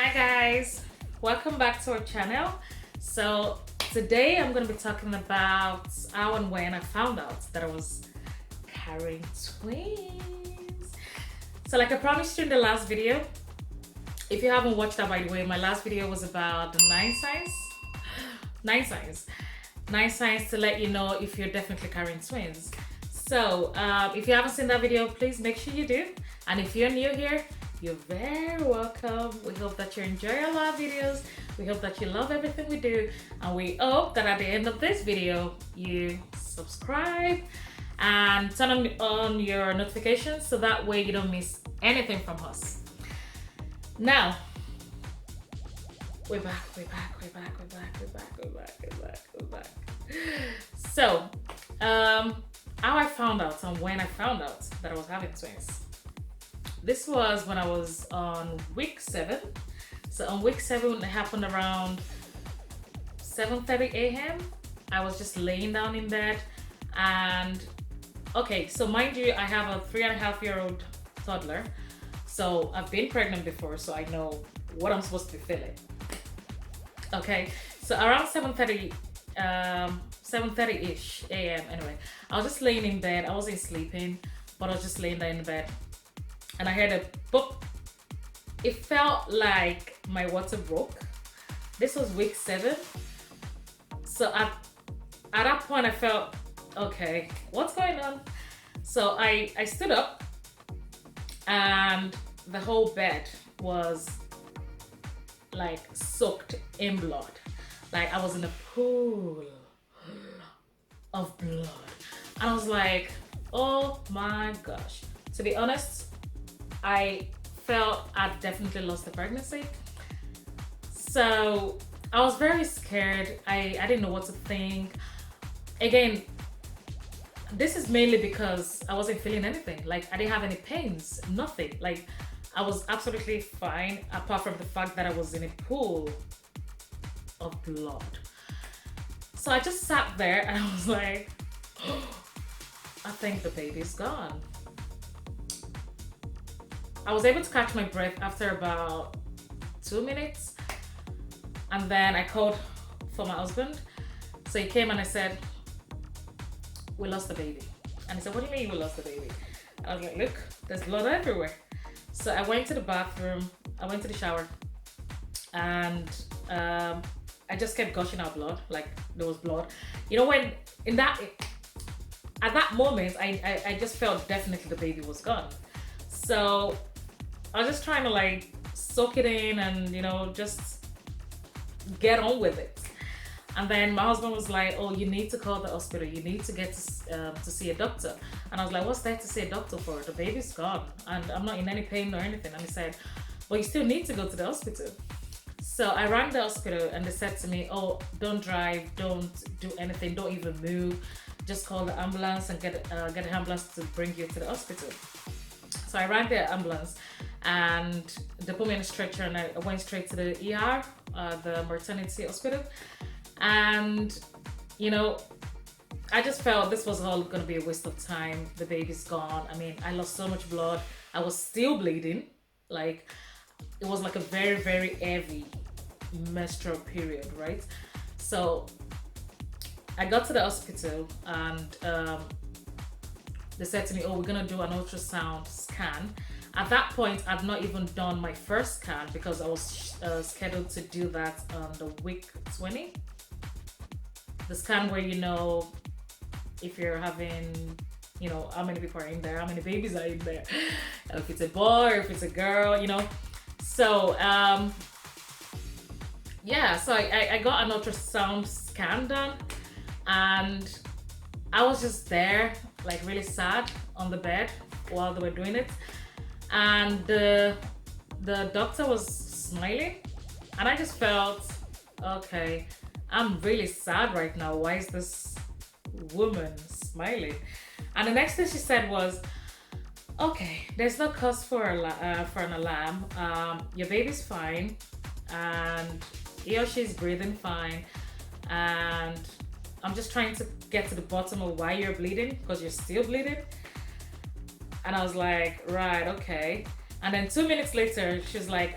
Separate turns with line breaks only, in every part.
Hi guys, welcome back to our channel. So today I'm going to be talking about how and when I found out that I was carrying twins. So like I promised you in the last video, if you haven't watched that, by the way, my last video was about the nine signs to let you know if you're definitely carrying twins. So if you haven't seen that video, please make sure you do. And if you're new here, you're very welcome. We hope that you enjoy our live videos. We hope that you love everything we do. And we hope that at the end of this video, you subscribe and turn on your notifications so that way you don't miss anything from us. Now, we're back. So, how I found out and when I found out that I was having twins. This was when I was on week 7. So on week 7, it happened around 7:30 a.m. I was just laying down in bed, and okay, so mind you, I have a 3.5-year-old toddler. So I've been pregnant before, so I know what I'm supposed to be feeling. Okay, so around 7:30-ish a.m. Anyway, I was just laying in bed. I wasn't sleeping, but I was just laying there in bed. And I heard a boop. It felt like my water broke. This was week 7. So at that point I felt, okay, what's going on? So I stood up and the whole bed was like soaked in blood. Like I was in a pool of blood. And I was like, oh my gosh. To be honest, I felt I'd definitely lost the pregnancy. So I was very scared. I didn't know what to think. Again, this is mainly because I wasn't feeling anything. Like I didn't have any pains, nothing. Like I was absolutely fine apart from the fact that I was in a pool of blood. So I just sat there and I was like, oh, I think the baby's gone. I was able to catch my breath after about 2 minutes, and then I called for my husband. So he came and I said, we lost the baby. And he said, what do you mean we lost the baby? I was like, look, there's blood everywhere. So I went to the bathroom, I went to the shower, and I just kept gushing out blood, like there was blood. You know, when at that moment, I just felt definitely the baby was gone. So I was just trying to like soak it in and, you know, just get on with it. And then my husband was like, oh, you need to call the hospital. You need to get to see a doctor. And I was like, what's there to see a doctor for? The baby's gone and I'm not in any pain or anything. And he said, well, you still need to go to the hospital. So I rang the hospital and they said to me, oh, don't drive, don't do anything, don't even move. Just call the ambulance and get an ambulance to bring you to the hospital. So I rang the ambulance and they put me in a stretcher and I went straight to the ER, the maternity hospital. And, you know, I just felt this was all going to be a waste of time. The baby's gone. I mean, I lost so much blood. I was still bleeding. Like, it was like a very, very heavy menstrual period, right? So I got to the hospital and they said to me, oh, we're going to do an ultrasound scan. At that point, I'd not even done my first scan because I was scheduled to do that on the week 20. The scan where you know if you're having, you know, how many people are in there, how many babies are in there, if it's a boy or if it's a girl, you know. So, yeah, so I got an ultrasound scan done and I was just there, like really sad on the bed while they were doing it. And the doctor was smiling and I just felt, okay, I'm really sad right now. Why is this woman smiling? And the next thing she said was, okay, there's no cause for an alarm. Your baby's fine and he or she's breathing fine. And I'm just trying to get to the bottom of why you're bleeding because you're still bleeding. And I was like, right, okay. And then 2 minutes later, she's like,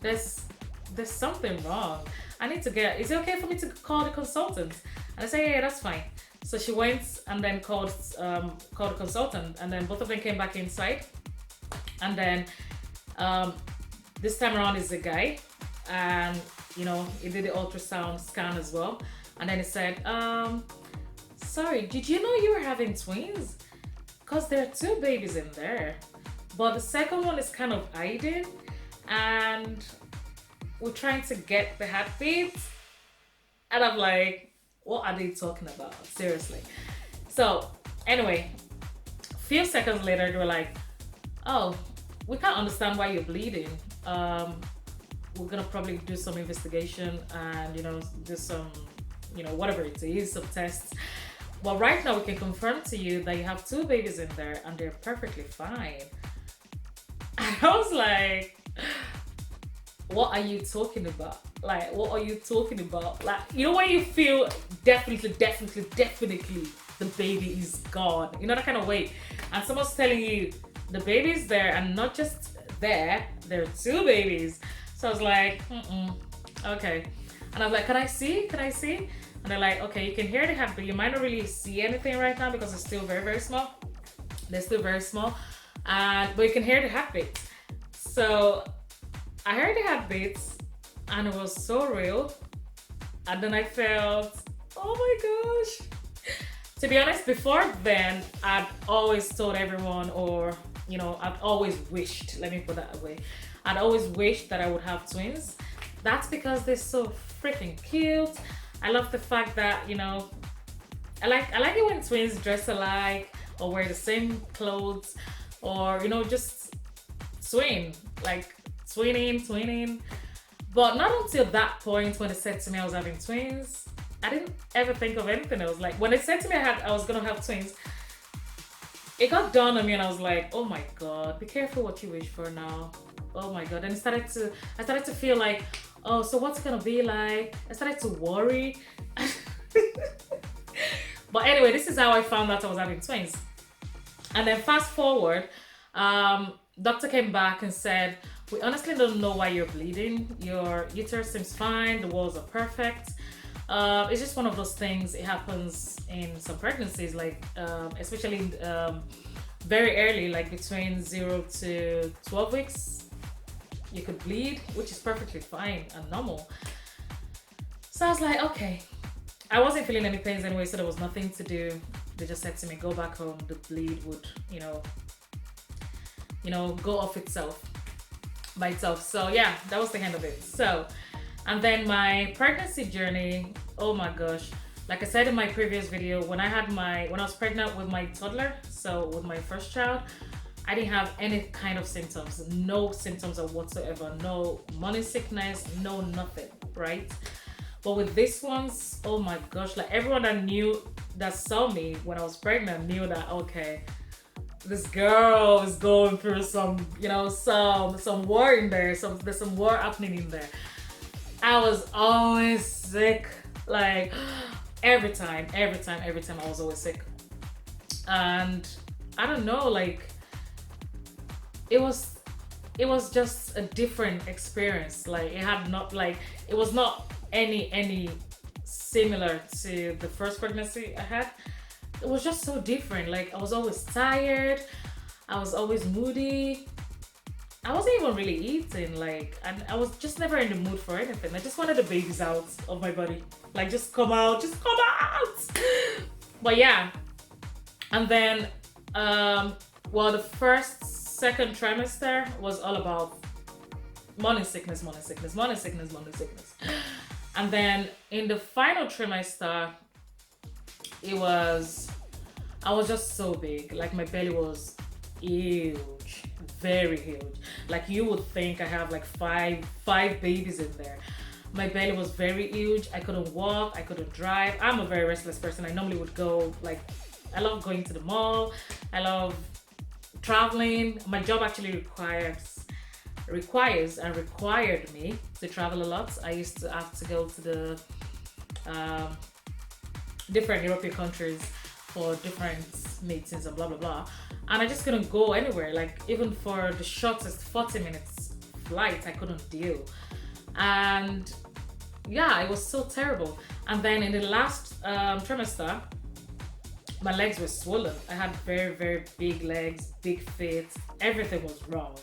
there's there's something wrong. I need to get, is it okay for me to call the consultant? And I say, yeah, that's fine. So she went and then called the consultant, and then both of them came back inside. And then um, this time around is a guy, and he did the ultrasound scan as well. And then he said, sorry, did you know you were having twins? Because there are two babies in there, but the second one is kind of hiding, and we're trying to get the heartbeats. And I'm like, what are they talking about? Seriously. So anyway, few seconds later, they were like, oh, we can't understand why you're bleeding. We're gonna probably do some investigation and do some, whatever it is, some tests. But right now we can confirm to you that you have two babies in there and they're perfectly fine. And I was like, what are you talking about? Like, what are you talking about? Like, when you feel definitely the baby is gone, that kind of way. And someone's telling you the baby's there, and not just there are two babies. So I was like, okay. And I was like, can I see? And they're like, okay, you can hear the heartbeat. You might not really see anything right now because it's still very, very small. They're still very small. But you can hear the heartbeat. So I heard the heartbeats, and it was so real. And then I felt, oh my gosh. To be honest, before then, I'd always told everyone, or, I'd always wished, let me put that away. I'd always wished that I would have twins. That's because they're so freaking cute. I love the fact that, I like it when twins dress alike or wear the same clothes, or, just twin, like twinning. But not until that point when they said to me I was having twins, I didn't ever think of anything else. Like, when they said to me I was gonna have twins, it got dawned on me, and I was like, oh my god, be careful what you wish for now. Oh my god. And I started to feel like, oh, so what's it gonna be like? I started to worry. But anyway, this is how I found out I was having twins. And then fast forward, doctor came back and said, we honestly don't know why you're bleeding. Your uterus seems fine, the walls are perfect. It's just one of those things. It happens in some pregnancies, like especially very early, like between 0 to 12 weeks, you could bleed, which is perfectly fine and normal. So I was like, okay. I wasn't feeling any pains anyway, so there was nothing to do. They just said to me, go back home. The bleed would, go off by itself. So yeah, that was the end of it. So, and then my pregnancy journey, oh my gosh. Like I said in my previous video, when I was pregnant with my toddler, so with my first child, I didn't have any kind of symptoms, no symptoms whatsoever, no morning sickness, no nothing, right? But with this ones, oh my gosh, like everyone that saw me when I was pregnant knew that, okay, this girl is going through some war in there, there's some war happening in there. I was always sick, like every time I was always sick. And I don't know, like it was just a different experience. Like it was not any similar to the first pregnancy I had. It was just so different. Like, I was always tired, I was always moody, I wasn't even really eating, like, and I was just never in the mood for anything. I just wanted the babies out of my body, like, just come out. But yeah, and then the second trimester was all about morning sickness. And then in the final trimester, I was just so big. Like, my belly was huge, very huge. Like, you would think I have like five babies in there. My belly was very huge. I couldn't walk, I couldn't drive. I'm a very restless person. I normally would go, like, I love going to the mall, I love traveling. My job actually required me to travel a lot. I used to have to go to the different European countries for different meetings and blah blah blah, and I just couldn't go anywhere. Like, even for the shortest 40 flight. I couldn't deal. And yeah, it was so terrible. And then in the last trimester, my legs were swollen. I had very, very big legs, big feet. Everything was wrong.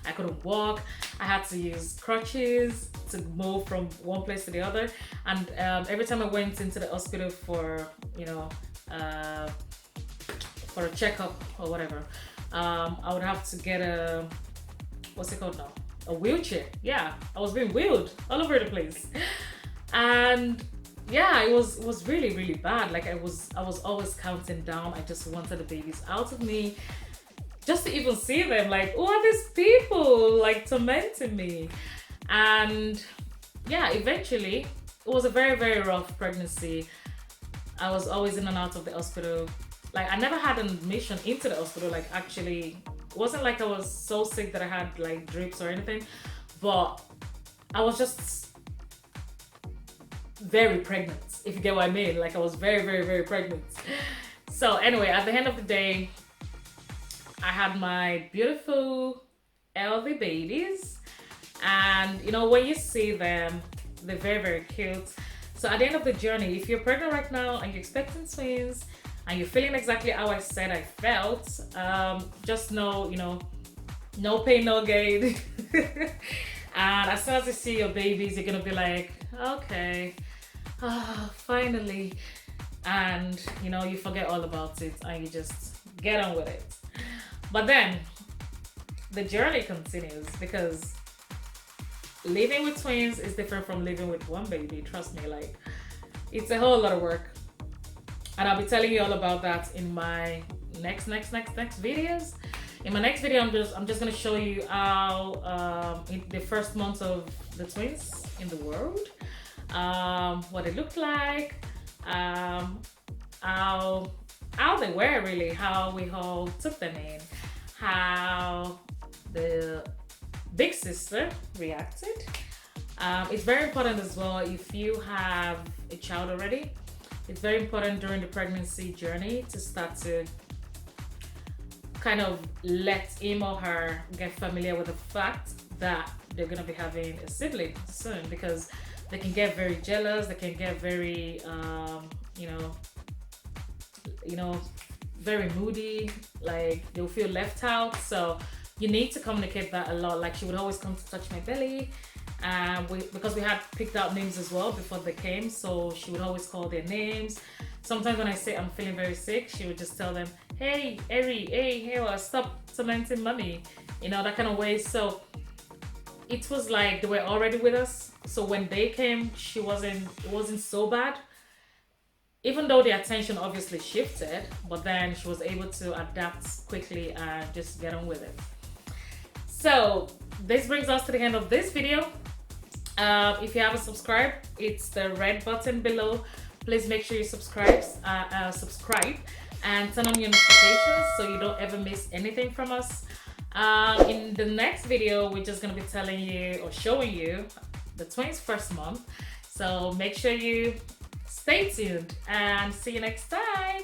I couldn't walk. I had to use crutches to move from one place to the other. And every time I went into the hospital for, for a checkup or whatever, I would have to get what's it called now? A wheelchair. Yeah, I was being wheeled all over the place. And yeah, it was really, really bad. Like I was always counting down. I just wanted the babies out of me, just to even see them. Like, who are these people like tormenting me? And yeah, eventually it was a very, very rough pregnancy. I was always in and out of the hospital. Like I never had an admission into the hospital. Like actually, it wasn't like I was so sick that I had like drips or anything, but I was just very pregnant, if you get what I mean. Like I was very, very, very pregnant. So anyway, at the end of the day, I had my beautiful healthy babies, and when you see them, they're very, very cute. So at the end of the journey, if you're pregnant right now and you're expecting twins and you're feeling exactly how I said I felt, just know, no pain, no gain. And as soon as you see your babies, you're gonna be like, okay, finally. And you forget all about it and you just get on with it. But then the journey continues, because living with twins is different from living with one baby. Trust me, like it's a whole lot of work. And I'll be telling you all about that in my next videos. In my next video, I'm just gonna show you how in the first month of the twins in the world, what it looked like, how they were really, how we all took them in, how the big sister reacted. It's very important as well, if you have a child already, it's very important during the pregnancy journey to start to kind of let him or her get familiar with the fact that they're going to be having a sibling soon, because they can get very jealous, they can get very very moody, like they'll feel left out. So you need to communicate that a lot. Like she would always come to touch my belly, and because we had picked out names as well before they came, so she would always call their names. Sometimes when I say I'm feeling very sick, she would just tell them, hey Eri, hey well, stop tormenting mommy, that kind of way. So it was like they were already with us, so when they came, it wasn't so bad, even though the attention obviously shifted, but then she was able to adapt quickly and just get on with it. So this brings us to the end of this video. If you haven't subscribed, it's the red button below. Please make sure you subscribe and turn on your notifications so you don't ever miss anything from us. In the next video, we're just going to be telling you or showing you the twins' first month. So make sure you stay tuned and see you next time.